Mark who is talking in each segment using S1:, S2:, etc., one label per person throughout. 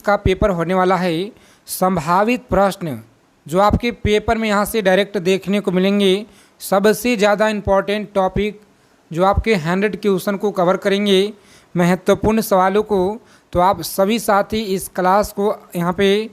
S1: का पेपर होने वाला है। संभावित प्रश्न जो आपके पेपर में यहाँ से डायरेक्ट देखने को मिलेंगे, सबसे ज़्यादा इम्पॉर्टेंट टॉपिक जो आपके 100 क्वेश्चन को कवर करेंगे, महत्वपूर्ण सवालों को। तो आप सभी साथी इस क्लास को यहाँ पे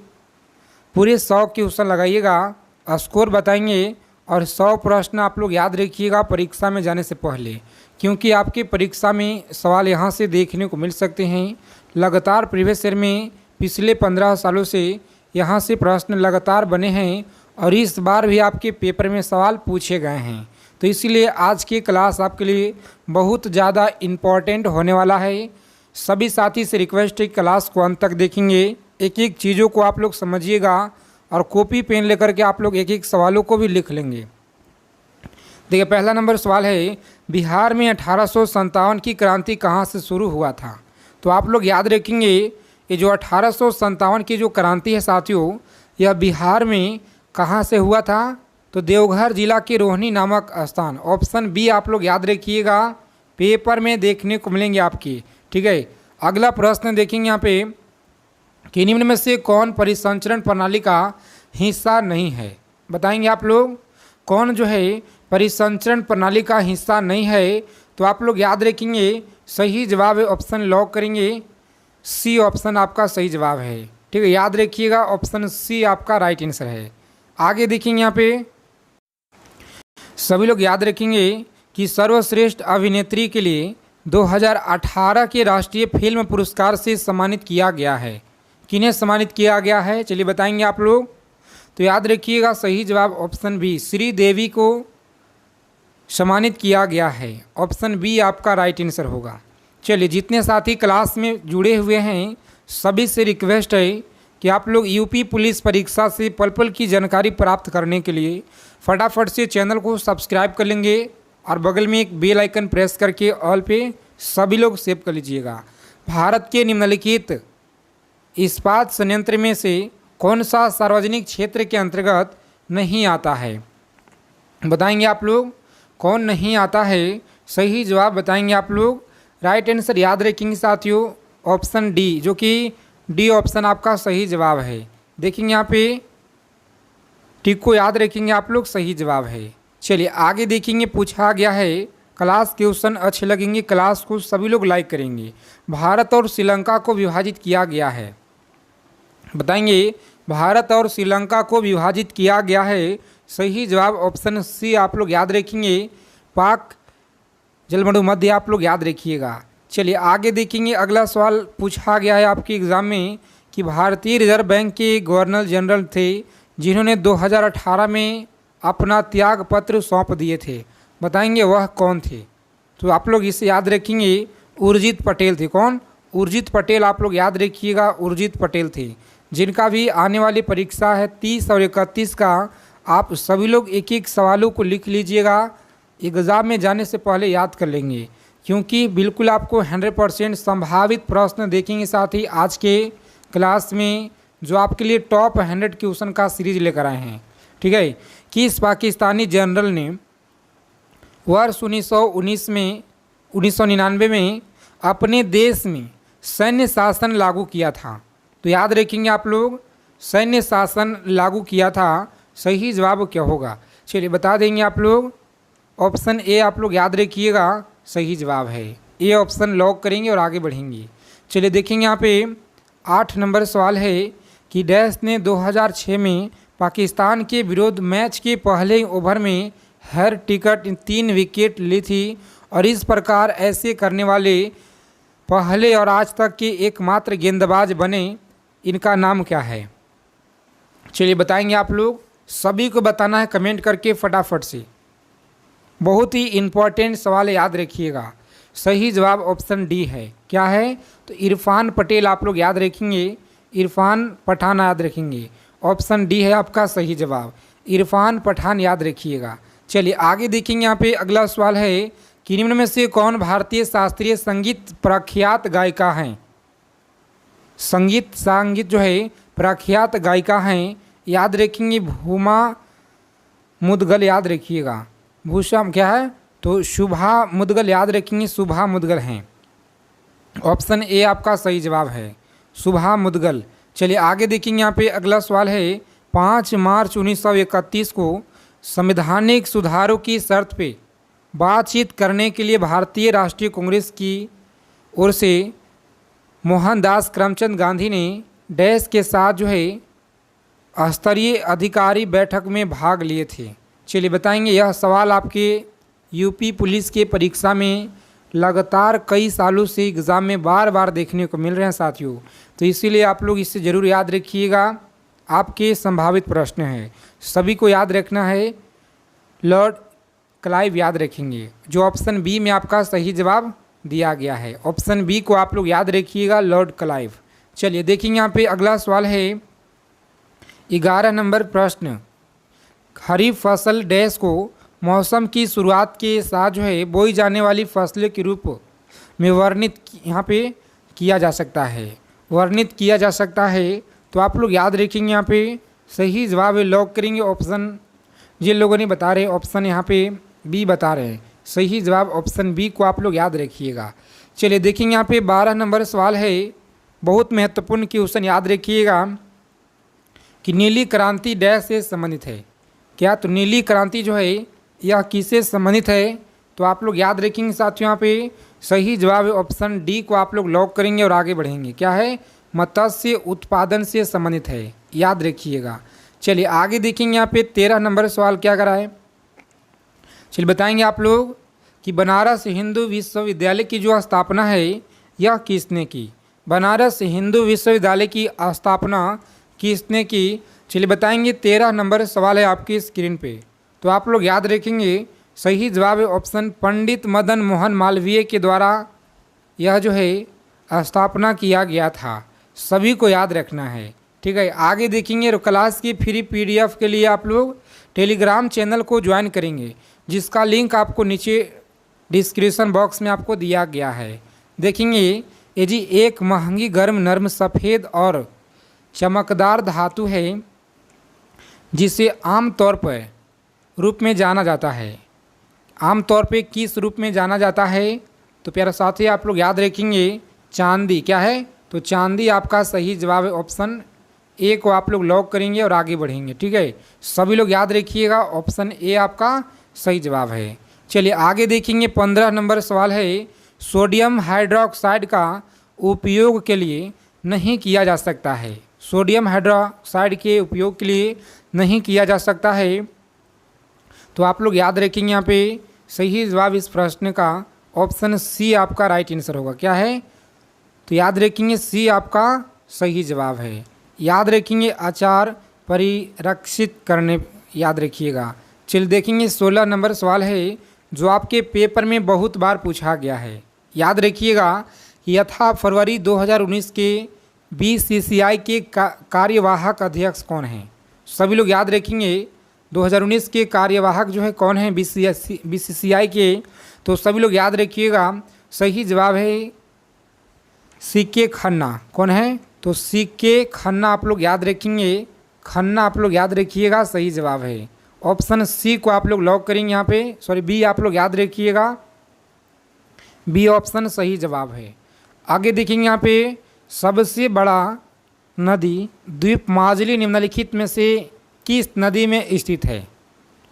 S1: पूरे 100 क्वेश्चन लगाइएगा, स्कोर बताएंगे और 100 प्रश्न आप लोग याद रखिएगा परीक्षा में जाने से पहले, क्योंकि आपके परीक्षा में सवाल यहाँ से देखने को मिल सकते हैं। लगातार प्रीवियस ईयर में पिछले 15 सालों से यहाँ से प्रश्न लगातार बने हैं और इस बार भी आपके पेपर में सवाल पूछे गए हैं। तो इसीलिए आज की क्लास आपके लिए बहुत ज़्यादा इम्पॉर्टेंट होने वाला है। सभी साथी से रिक्वेस्ट है क्लास को अंत तक देखेंगे, एक एक चीज़ों को आप लोग समझिएगा और कॉपी पेन लेकर के आप लोग एक एक सवालों को भी लिख लेंगे। देखिए, पहला नंबर सवाल है, बिहार में 1857 की क्रांति कहाँ से शुरू हुआ था? तो आप लोग याद रखेंगे, ये जो 1857 की जो क्रांति है साथियों, यह बिहार में कहाँ से हुआ था? तो देवघर जिला के रोहिणी नामक स्थान, ऑप्शन बी आप लोग याद रखिएगा, पेपर में देखने को मिलेंगे आपकी। ठीक है, अगला प्रश्न देखेंगे यहाँ पे कि निम्न में से कौन परिसंचरण प्रणाली का हिस्सा नहीं है? बताएंगे आप लोग कौन जो है परिसंचरण प्रणाली का हिस्सा नहीं है? तो आप लोग याद रखेंगे, सही जवाब है ऑप्शन लॉक करेंगे, सी ऑप्शन आपका सही जवाब है। ठीक है, याद रखिएगा ऑप्शन सी आपका राइट आंसर है। आगे देखेंगे यहाँ पे सभी लोग याद रखेंगे कि सर्वश्रेष्ठ अभिनेत्री के लिए 2018 के राष्ट्रीय फिल्म पुरस्कार से सम्मानित किया गया है। किन्हें सम्मानित किया गया है? चलिए बताएंगे आप लोग। तो याद रखिएगा सही जवाब ऑप्शन बी, श्रीदेवी को सम्मानित किया गया है। ऑप्शन बी आपका राइट आंसर होगा। चलिए, जितने साथी क्लास में जुड़े हुए हैं सभी से रिक्वेस्ट है कि आप लोग यूपी पुलिस परीक्षा से पल पल की जानकारी प्राप्त करने के लिए फटाफट से चैनल को सब्सक्राइब कर लेंगे और बगल में एक बेल आइकन प्रेस करके ऑल पे सभी लोग सेव कर लीजिएगा। भारत के निम्नलिखित इस्पात संयंत्र में से कौन सा सार्वजनिक क्षेत्र के अंतर्गत नहीं आता है? बताएंगे आप लोग कौन नहीं आता है? सही जवाब बताएंगे आप लोग। राइट आंसर याद रखेंगे साथियों, ऑप्शन डी, जो कि डी ऑप्शन आपका सही जवाब है। देखेंगे यहाँ पे टिक को याद रखेंगे आप लोग, सही जवाब है। चलिए आगे देखेंगे, पूछा गया है क्लास क्वेश्चन अच्छे लगेंगे, क्लास को सभी लोग लाइक करेंगे। भारत और श्रीलंका को विभाजित किया गया है। बताएंगे भारत और श्रीलंका को विभाजित किया गया है। सही जवाब ऑप्शन सी आप लोग याद रखेंगे, पाक जलमंडल मध्य आप लोग याद रखिएगा। चलिए आगे देखेंगे, अगला सवाल पूछा गया है आपके एग्ज़ाम में कि भारतीय रिजर्व बैंक के गवर्नर जनरल थे जिन्होंने 2018 में अपना त्याग पत्र सौंप दिए थे। बताएंगे वह कौन थे? तो आप लोग इसे याद रखेंगे, उर्जित पटेल थे। कौन? उर्जित पटेल आप लोग याद रखिएगा, उर्जित पटेल थे, जिनका भी आने वाली परीक्षा है 30 और 31 का। आप सभी लोग एक एक सवालों को लिख लीजिएगा, एग्ज़ाम में जाने से पहले याद कर लेंगे, क्योंकि बिल्कुल आपको 100% संभावित प्रश्न देखेंगे। साथ ही आज के क्लास में जो आपके लिए टॉप 100 क्वेश्चन का सीरीज लेकर आए हैं। ठीक है, किस पाकिस्तानी जनरल ने वर्ष 1999 में अपने देश में सैन्य शासन लागू किया था? तो याद रखेंगे आप लोग, सैन्य शासन लागू किया था। सही जवाब क्या होगा? चलिए बता देंगे आप लोग, ऑप्शन ए आप लोग याद रखिएगा, सही जवाब है। ए ऑप्शन लॉक करेंगे और आगे बढ़ेंगे। चलिए देखेंगे यहाँ पे 8 नंबर सवाल है कि डैश ने 2006 में पाकिस्तान के विरुद्ध मैच के पहले ओवर में हर टिकट 3 विकेट ली थी और इस प्रकार ऐसे करने वाले पहले और आज तक के एकमात्र गेंदबाज बने। इनका नाम क्या है? चलिए बताएंगे आप लोग, सभी को बताना है कमेंट करके फटाफट से। बहुत ही इम्पोर्टेंट सवाल है, याद रखिएगा। सही जवाब ऑप्शन डी है। क्या है? तो इरफान पटेल आप लोग याद रखेंगे, इरफान पठान याद रखेंगे। ऑप्शन डी है आपका सही जवाब, इरफान पठान याद रखिएगा। चलिए आगे देखेंगे, यहाँ पे अगला सवाल है कि निम्न में से कौन भारतीय शास्त्रीय संगीत प्रख्यात गायिका हैं? संगीत जो है प्रख्यात गायिका हैं, याद रखेंगे भूमा मुदगल याद रखिएगा। भूषा क्या है? तो शुभा मुदगल याद रखेंगे, शुभा मुदगल हैं। ऑप्शन ए आपका सही जवाब है, शुभा मुदगल। चलिए आगे देखेंगे। यहाँ पे अगला सवाल है 5 मार्च 1931 को संवैधानिक सुधारों की शर्त पे बातचीत करने के लिए भारतीय राष्ट्रीय कांग्रेस की ओर से मोहनदास करमचंद गांधी ने डैश के साथ जो है स्तरीय अधिकारी बैठक में भाग लिए थे। चलिए बताएंगे। यह सवाल आपके यूपी पुलिस के परीक्षा में लगातार कई सालों से एग्ज़ाम में बार बार देखने को मिल रहे हैं साथियों, तो इसीलिए आप लोग इसे ज़रूर याद रखिएगा। आपके संभावित प्रश्न हैं, सभी को याद रखना है। लॉर्ड क्लाइव याद रखेंगे, जो ऑप्शन बी में आपका सही जवाब दिया गया है। ऑप्शन बी को आप लोग याद रखिएगा, लॉर्ड क्लाइव। चलिए देखेंगे। यहाँ पे अगला सवाल है 11 नंबर प्रश्न। खरीफ फसल डैश को मौसम की शुरुआत के साथ जो है बोई जाने वाली फसलों के रूप में वर्णित यहाँ पे किया जा सकता है, वर्णित किया जा सकता है। तो आप लोग याद रखेंगे। यहाँ पे सही जवाब लॉक करेंगे ऑप्शन, जिन लोगों ने बता रहे ऑप्शन यहाँ पे बी बता रहे हैं, सही जवाब ऑप्शन बी को आप लोग याद रखिएगा। चलिए देखेंगे। यहाँ पे 12 नंबर सवाल है, बहुत महत्वपूर्ण क्वेश्चन, याद रखिएगा कि नीली क्रांति डैश से संबंधित है। क्या? तो नीली क्रांति जो है यह किससे संबंधित है? तो आप लोग याद रखेंगे साथियों। यहाँ पे सही जवाब ऑप्शन डी को आप लोग लॉक करेंगे और आगे बढ़ेंगे। क्या है? मत्स्य उत्पादन से संबंधित है, याद रखिएगा। चलिए आगे देखेंगे। यहाँ पे 13 नंबर सवाल क्या करा है, चलिए बताएंगे आप लोग कि बनारस हिंदू विश्वविद्यालय की जो स्थापना है यह किसने की? बनारस हिंदू विश्वविद्यालय की स्थापना किसने की? चलिए बताएंगे। 13 नंबर सवाल है आपकी स्क्रीन पे, तो आप लोग याद रखेंगे। सही जवाब है ऑप्शन पंडित मदन मोहन मालवीय के द्वारा यह जो है स्थापना किया गया था, सभी को याद रखना है, ठीक है। आगे देखेंगे। क्लास की फ्री पीडीएफ के लिए आप लोग टेलीग्राम चैनल को ज्वाइन करेंगे, जिसका लिंक आपको नीचे डिस्क्रिप्शन बॉक्स में आपको दिया गया है। देखेंगे ये जी एक महंगी गर्म नर्म सफ़ेद और चमकदार धातु है, जिसे आमतौर पर रूप में जाना जाता है। आमतौर पे किस रूप में जाना जाता है? तो प्यारे साथी आप लोग याद रखेंगे चांदी। क्या है? तो चांदी आपका सही जवाब है। ऑप्शन ए को आप लोग लॉक करेंगे और आगे बढ़ेंगे, ठीक है। सभी लोग याद रखिएगा, ऑप्शन ए आपका सही जवाब है। चलिए आगे देखेंगे। 15 नंबर सवाल है, सोडियम हाइड्रोक्साइड का उपयोग के लिए नहीं किया जा सकता है। सोडियम हाइड्रोक्साइड के उपयोग के लिए नहीं किया जा सकता है, तो आप लोग याद रखेंगे। यहाँ पे सही जवाब इस प्रश्न का ऑप्शन सी आपका राइट आंसर होगा। क्या है? तो याद रखेंगे सी आपका सही जवाब है। याद रखेंगे अचार परिरक्षित करने, याद रखिएगा। चलिए देखेंगे। 16 नंबर सवाल है, जो आपके पेपर में बहुत बार पूछा गया है, याद रखिएगा। यथा फरवरी 2019 के बीसीसीआई के कार्यवाहक अध्यक्ष कौन हैं? सभी लोग याद रखेंगे 2019 के कार्यवाहक जो है कौन है बीसीसीआई के, तो सभी लोग याद रखिएगा। सही जवाब है सीके खन्ना। कौन है? तो सीके खन्ना आप लोग याद रखेंगे, खन्ना आप लोग याद रखिएगा, सही जवाब है। ऑप्शन सी को आप लोग लॉक करेंगे। यहाँ पे सॉरी बी आप लोग याद रखिएगा, बी ऑप्शन सही जवाब है। आगे देखेंगे। यहाँ पे सबसे बड़ा नदी द्वीपमाजली निम्नलिखित में से किस नदी में स्थित है?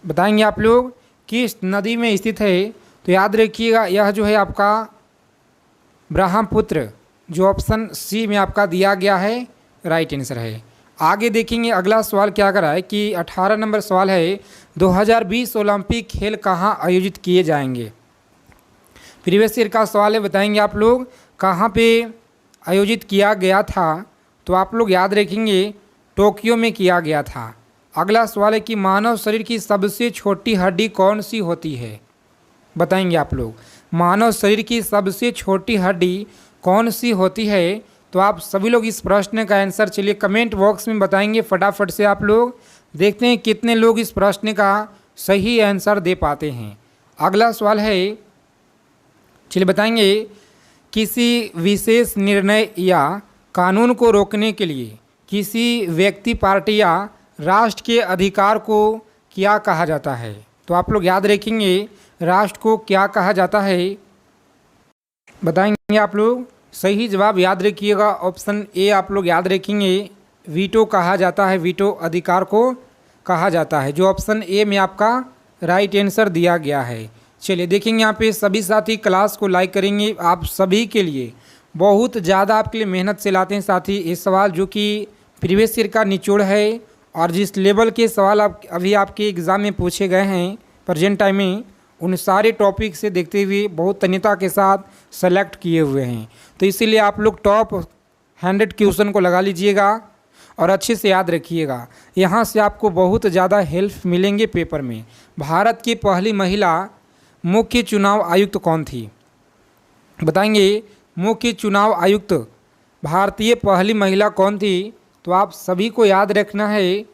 S1: बताएंगे आप लोग किस नदी में स्थित है। तो याद रखिएगा यह जो है आपका ब्रह्मपुत्र, जो ऑप्शन सी में आपका दिया गया है, राइट आंसर है। आगे देखेंगे। अगला सवाल क्या कर रहा है कि 18 नंबर सवाल है, 2020 ओलंपिक खेल कहाँ आयोजित किए जाएंगे? प्रीवियस ईयर का सवाल है, बताएंगे आप लोग कहाँ पे आयोजित किया गया था। तो आप लोग याद रखेंगे टोक्यो में किया गया था। अगला सवाल है कि मानव शरीर की सबसे छोटी हड्डी कौन सी होती है? बताएंगे आप लोग मानव शरीर की सबसे छोटी हड्डी कौन सी होती है। तो आप सभी लोग इस प्रश्न का आंसर चलिए कमेंट बॉक्स में बताएंगे फटाफट से। आप लोग देखते हैं कितने लोग इस प्रश्न का सही आंसर दे पाते हैं। अगला सवाल है, चलिए बताएंगे किसी विशेष निर्णय या कानून को रोकने के लिए किसी व्यक्ति, पार्टी या राष्ट्र के अधिकार को क्या कहा जाता है? तो आप लोग याद रखेंगे राष्ट्र को क्या कहा जाता है, बताएंगे आप लोग। सही जवाब याद रखिएगा ऑप्शन ए आप लोग याद रखेंगे, वीटो कहा जाता है, वीटो अधिकार को कहा जाता है, जो ऑप्शन ए में आपका राइट आंसर दिया गया है। चलिए देखेंगे यहाँ पे सभी साथी क्लास को लाइक करेंगे। आप सभी के लिए बहुत ज़्यादा आपके लिए मेहनत से लाते हैं साथी ये सवाल, जो कि प्रीवियस ईयर का निचोड़ है और जिस लेवल के सवाल आप अभी आपके एग्ज़ाम में पूछे गए हैं प्रेजेंट टाइम में, उन सारे टॉपिक से देखते हुए बहुत तन्यता के साथ सेलेक्ट किए हुए हैं। तो इसीलिए आप लोग टॉप 100 क्वेश्चन को लगा लीजिएगा और अच्छे से याद रखिएगा। यहाँ से आपको बहुत ज़्यादा हेल्प मिलेंगे पेपर में। भारत की पहली महिला मुख्य चुनाव आयुक्त कौन थी? बताएंगे मुख्य चुनाव आयुक्त भारतीय पहली महिला कौन थी? तो आप सभी को याद रखना है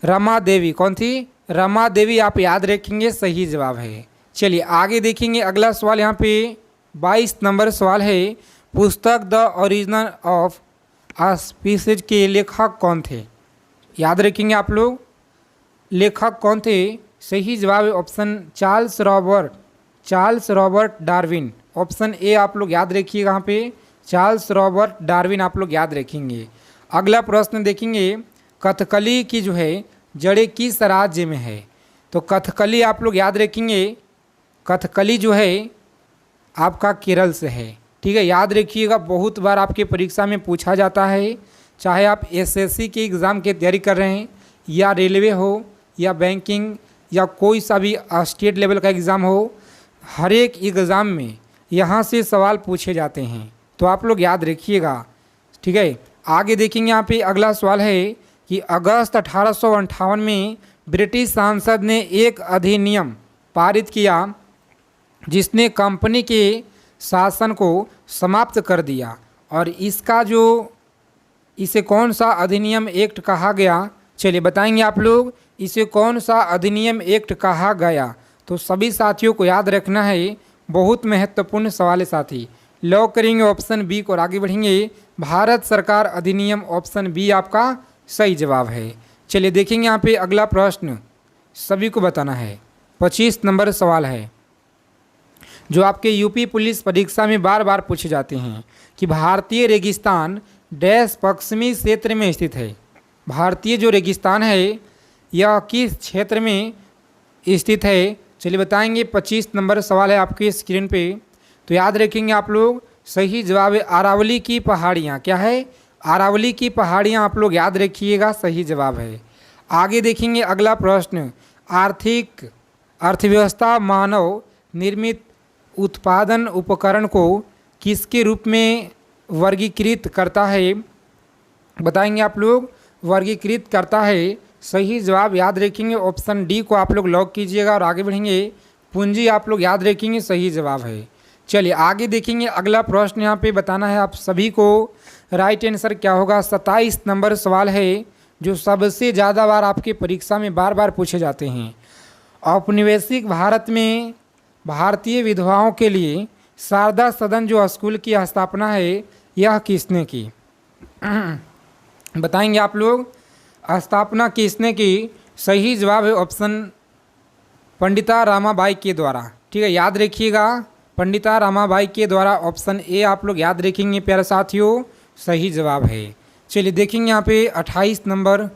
S1: रमा देवी। कौन थी? रमा देवी आप याद रखेंगे, सही जवाब है। चलिए आगे देखेंगे अगला सवाल। यहाँ पे 22 नंबर सवाल है, पुस्तक the origin of a species के लेखक कौन थे? याद रखेंगे आप लोग, लेखक कौन थे? सही जवाब है option Charles Robert Darwin. Option A आप लोग याद रखिएगा, यहाँ पे चार्ल्स रॉबर्ट डार्विन आप लोग याद रखेंगे। अगला प्रश्न देखेंगे, कथकली की जो है जड़ें किस राज्य में है? तो कथकली आप लोग याद रखेंगे, कथकली जो है आपका केरल से है। ठीक है, याद रखिएगा, बहुत बार आपके परीक्षा में पूछा जाता है, चाहे आप एसएससी के एग्ज़ाम की तैयारी कर रहे हैं या रेलवे हो या बैंकिंग या कोई सा भी स्टेट लेवल का एग्ज़ाम हो, हर एक एग्ज़ाम में यहाँ से सवाल पूछे जाते हैं, तो आप लोग याद रखिएगा। ठीक है, आगे देखेंगे यहाँ पे अगला सवाल है कि अगस्त 1858 में ब्रिटिश संसद ने एक अधिनियम पारित किया जिसने कंपनी के शासन को समाप्त कर दिया, और इसका जो इसे कौन सा अधिनियम एक्ट कहा गया? चलिए बताएंगे आप लोग, इसे कौन सा अधिनियम एक्ट कहा गया? तो सभी साथियों को याद रखना है, बहुत महत्वपूर्ण सवाल है साथी। लॉक करेंगे ऑप्शन बी को और आगे बढ़ेंगे। भारत सरकार अधिनियम, ऑप्शन बी आपका सही जवाब है। चलिए देखेंगे यहाँ पे अगला प्रश्न, सभी को बताना है। 25 नंबर सवाल है जो आपके यूपी पुलिस परीक्षा में बार बार पूछे जाते हैं कि भारतीय रेगिस्तान डैश पश्चिमी क्षेत्र में स्थित है। भारतीय जो रेगिस्तान है यह किस क्षेत्र में स्थित है? चलिए बताएंगे। 25 नंबर सवाल है आपकी स्क्रीन पे, तो याद रखेंगे आप लोग, सही जवाब है अरावली की पहाड़ियाँ। क्या है? अरावली की पहाड़ियाँ आप लोग याद रखिएगा, सही जवाब है। आगे देखेंगे अगला प्रश्न, अर्थव्यवस्था मानव निर्मित उत्पादन उपकरण को किसके रूप में वर्गीकृत करता है? बताएंगे आप लोग, वर्गीकृत करता है, सही जवाब याद रखेंगे ऑप्शन डी को आप लोग लॉक कीजिएगा और आगे बढ़ेंगे। पूंजी आप लोग याद रखेंगे, सही जवाब है। चलिए आगे देखेंगे अगला प्रश्न, यहाँ पे बताना है आप सभी को राइट आंसर क्या होगा। 27 नंबर सवाल है जो सबसे ज़्यादा बार आपके परीक्षा में बार बार पूछे जाते हैं। औपनिवेशिक भारत में भारतीय विधवाओं के लिए शारदा सदन जो स्कूल की स्थापना है यह किसने की? बताएंगे आप लोग, स्थापना किसने की? सही जवाब है ऑप्शन पंडिता रामाबाई के द्वारा। ठीक है, याद रखिएगा, पंडिता रामाबाई के द्वारा, ऑप्शन ए आप लोग याद रखेंगे प्यारे साथियों, सही जवाब है। चलिए देखेंगे यहाँ पे 28 नंबर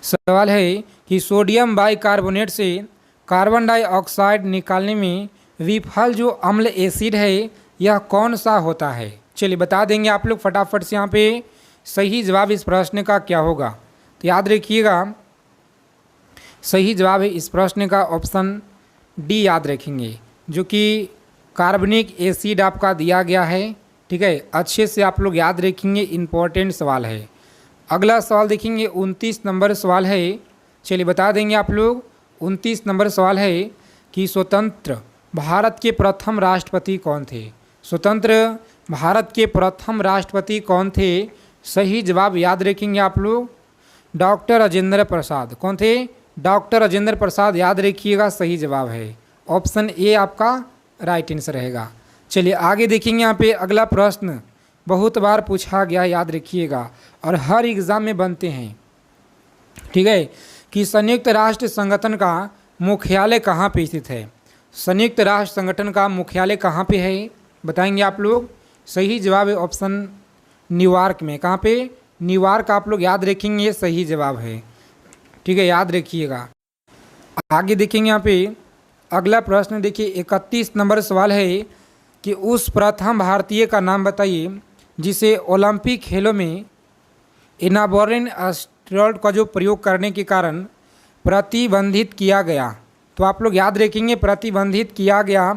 S1: सवाल है कि सोडियम बाइकार्बोनेट से कार्बन डाइऑक्साइड निकालने में विफल जो अम्ल एसिड है यह कौन सा होता है? चलिए बता देंगे आप लोग फटाफट से। यहाँ पे सही जवाब इस प्रश्न का क्या होगा? तो याद रखिएगा, सही जवाब है इस प्रश्न का ऑप्शन डी याद रखेंगे, जो कि कार्बनिक एसिड आपका दिया गया है। ठीक है, अच्छे से आप लोग याद रखेंगे, इम्पोर्टेंट सवाल है। अगला सवाल देखेंगे, 29 नंबर सवाल है। चलिए बता देंगे आप लोग, 29 नंबर सवाल है कि स्वतंत्र भारत के प्रथम राष्ट्रपति कौन थे? स्वतंत्र भारत के प्रथम राष्ट्रपति कौन थे? सही जवाब याद रखेंगे आप लोग, डॉक्टर राजेंद्र प्रसाद। कौन थे? डॉक्टर राजेंद्र प्रसाद याद रखिएगा, सही जवाब है। ऑप्शन ए आपका राइट आंसर रहेगा। चलिए आगे देखेंगे यहाँ पे अगला प्रश्न, बहुत बार पूछा गया, याद रखिएगा, और हर एग्ज़ाम में बनते हैं। ठीक है, कि संयुक्त राष्ट्र संगठन का मुख्यालय कहाँ पे स्थित है? संयुक्त राष्ट्र संगठन का मुख्यालय कहाँ पे है? बताएंगे आप लोग, सही जवाब है ऑप्शन न्यूयॉर्क में। कहाँ पे? निवार्क आप लोग याद रखेंगे, ये सही जवाब है। ठीक है, याद रखिएगा। आगे देखेंगे यहाँ पे अगला प्रश्न देखिए 31 नंबर सवाल है कि उस प्रथम भारतीय का नाम बताइए जिसे ओलंपिक खेलों में इनाबोरिन स्टेरॉयड का जो प्रयोग करने के कारण प्रतिबंधित किया गया। तो आप लोग याद रखेंगे प्रतिबंधित किया गया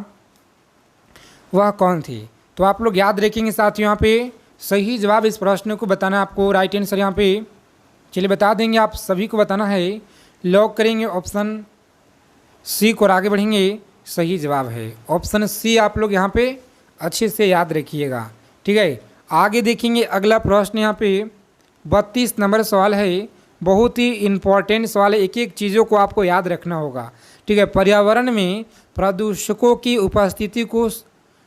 S1: वह कौन थी। तो आप लोग याद रखेंगे साथियों, यहाँ पे सही जवाब इस प्रश्न को बताना है आपको। राइट आंसर यहाँ पे चलिए बता देंगे, आप सभी को बताना है। लॉक करेंगे ऑप्शन सी को और आगे बढ़ेंगे। सही जवाब है ऑप्शन सी, आप लोग यहाँ पे अच्छे से याद रखिएगा। ठीक है, आगे देखेंगे अगला प्रश्न यहाँ पे 32 नंबर सवाल है। बहुत ही इम्पॉर्टेंट सवाल है, एक एक चीज़ों को आपको याद रखना होगा। ठीक है, पर्यावरण में प्रदूषकों की उपस्थिति को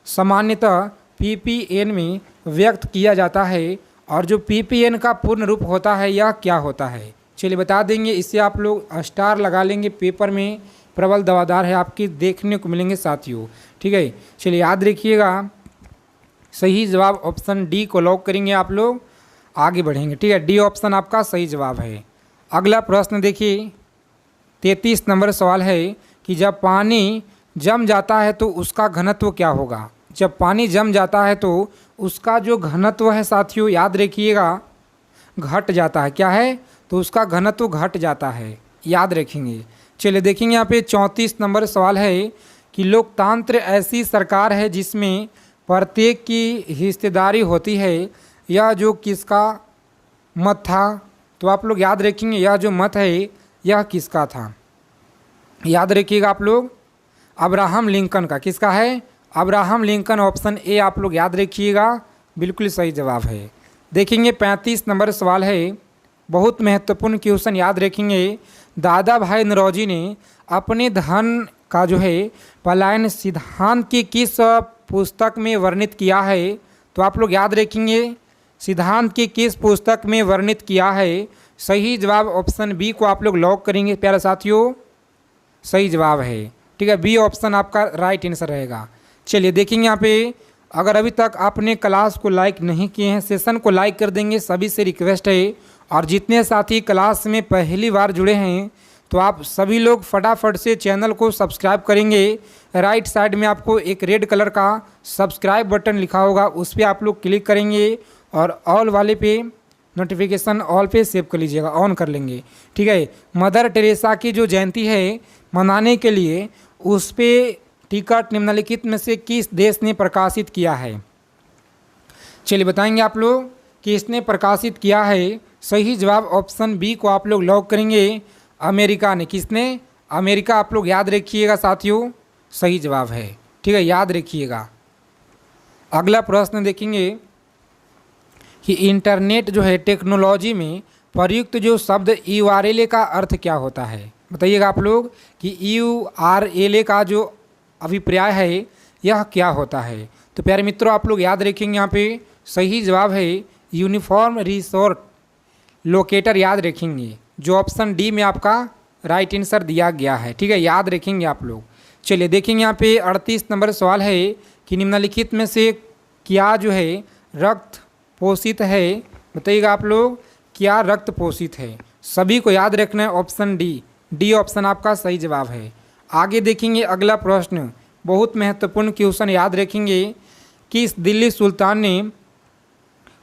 S1: सामान्यतः पीपीएन में व्यक्त किया जाता है और जो पीपीएन का पूर्ण रूप होता है यह क्या होता है। चलिए बता देंगे, इससे आप लोग स्टार लगा लेंगे, पेपर में प्रबल दावादार है आपकी देखने को मिलेंगे साथियों। ठीक है, चलिए याद रखिएगा सही जवाब ऑप्शन डी को लॉक करेंगे, आप लोग आगे बढ़ेंगे। ठीक है, डी ऑप्शन आपका सही जवाब है। अगला प्रश्न देखिए 33 नंबर सवाल है कि जब पानी जम जाता है तो उसका घनत्व क्या होगा। जब पानी जम जाता है तो उसका जो घनत्व है साथियों याद रखिएगा घट जाता है। क्या है, तो उसका घनत्व घट जाता है, याद रखेंगे। चलिए देखेंगे यहाँ पे 34 नंबर सवाल है कि लोकतंत्र ऐसी सरकार है जिसमें प्रत्येक की हिस्सेदारी होती है, यह जो किसका मत था। तो आप लोग याद रखेंगे यह जो मत है यह किसका था, याद रखिएगा आप लोग अब्राहम लिंकन का। किसका है, अब्राहम लिंकन, ऑप्शन ए आप लोग याद रखिएगा, बिल्कुल सही जवाब है। देखेंगे 35 नंबर सवाल है, बहुत महत्वपूर्ण क्वेश्चन, याद रखेंगे। दादा भाई नौरोजी ने अपने धन का जो है पलायन सिद्धांत की किस पुस्तक में वर्णित किया है। तो आप लोग याद रखेंगे सिद्धांत की किस पुस्तक में वर्णित किया है। सही जवाब ऑप्शन बी को आप लोग लॉक करेंगे प्यारे साथियों, सही जवाब है। ठीक है, बी ऑप्शन आपका राइट आंसर रहेगा। चलिए देखेंगे यहाँ पे, अगर अभी तक आपने क्लास को लाइक नहीं किए हैं, सेशन को लाइक कर देंगे, सभी से रिक्वेस्ट है। और जितने साथी क्लास में पहली बार जुड़े हैं तो आप सभी लोग फटाफट से चैनल को सब्सक्राइब करेंगे। राइट साइड में आपको एक रेड कलर का सब्सक्राइब बटन लिखा होगा, उस पर आप लोग क्लिक करेंगे और ऑल वाले पे नोटिफिकेशन ऑल पे सेव कर लीजिएगा, ऑन कर लेंगे। ठीक है, मदर टेरेसा की जो जयंती है मनाने के लिए उस पर टिकट निम्नलिखित में से किस देश ने प्रकाशित किया है। चलिए बताएंगे आप लोग कि इसने प्रकाशित किया है। सही जवाब ऑप्शन बी को आप लोग लॉक करेंगे, अमेरिका ने। किसने, अमेरिका, आप लोग याद रखिएगा साथियों, सही जवाब है। ठीक है, याद रखिएगा। अगला प्रश्न देखेंगे कि इंटरनेट जो है टेक्नोलॉजी में प्रयुक्त जो शब्द URL का अर्थ क्या होता है। बताइएगा आप लोग कि URL का जो अभिप्राय है यह क्या होता है। तो प्यारे मित्रों आप लोग याद रखेंगे, यहाँ पे सही जवाब है यूनिफॉर्म रिसोर्स लोकेटर, याद रखेंगे, जो ऑप्शन डी में आपका राइट आंसर दिया गया है। ठीक है, याद रखेंगे आप लोग। चलिए देखेंगे यहाँ पे 38 नंबर सवाल है कि निम्नलिखित में से क्या जो है रक्त पोषित है। बताइएगा आप लोग क्या रक्त पोषित है। सभी को याद रखना है ऑप्शन डी, डी ऑप्शन आपका सही जवाब है। आगे देखेंगे अगला प्रश्न, बहुत महत्वपूर्ण क्वेश्चन, याद रखेंगे कि इस दिल्ली सुल्तान ने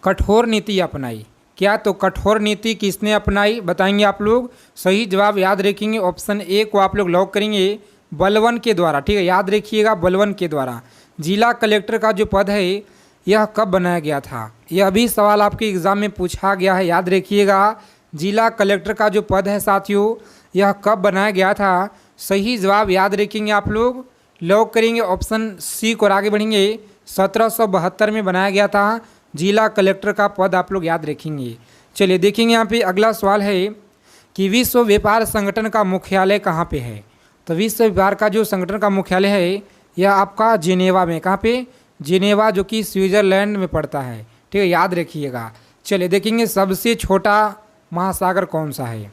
S1: कठोर नीति अपनाई। क्या, तो कठोर नीति किसने अपनाई, बताएंगे आप लोग। सही जवाब याद रखेंगे ऑप्शन ए को आप लोग लॉक करेंगे, बलवन के द्वारा। ठीक है, याद रखिएगा बलवन के द्वारा। जिला कलेक्टर का जो पद है यह कब बनाया गया था, यह भी सवाल आपके एग्ज़ाम में पूछा गया है, याद रखिएगा। जिला कलेक्टर का जो पद है साथियों यह कब बनाया गया था। सही जवाब याद रखेंगे आप लोग, लॉक करेंगे ऑप्शन सी को और आगे बढ़ेंगे। 1772 में बनाया गया था जिला कलेक्टर का पद, आप लोग याद रखेंगे। चलिए देखेंगे यहाँ पे अगला सवाल है कि विश्व व्यापार संगठन का मुख्यालय कहाँ पे है। तो विश्व व्यापार का जो संगठन का मुख्यालय है यह आपका जिनेवा में। कहाँ पे, जिनेवा, जो कि स्विट्ज़रलैंड में पड़ता है। ठीक है, याद रखिएगा। चलिए देखेंगे सबसे छोटा महासागर कौन सा है।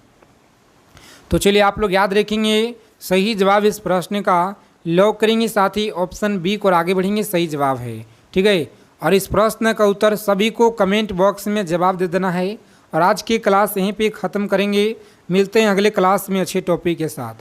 S1: तो चलिए आप लोग याद रखेंगे सही जवाब इस प्रश्न का लॉक करेंगे, साथ ही ऑप्शन बी को और आगे बढ़ेंगे, सही जवाब है। ठीक है, और इस प्रश्न का उत्तर सभी को कमेंट बॉक्स में जवाब दे देना है और आज की क्लास यहीं पे ख़त्म करेंगे। मिलते हैं अगले क्लास में अच्छे टॉपिक के साथ।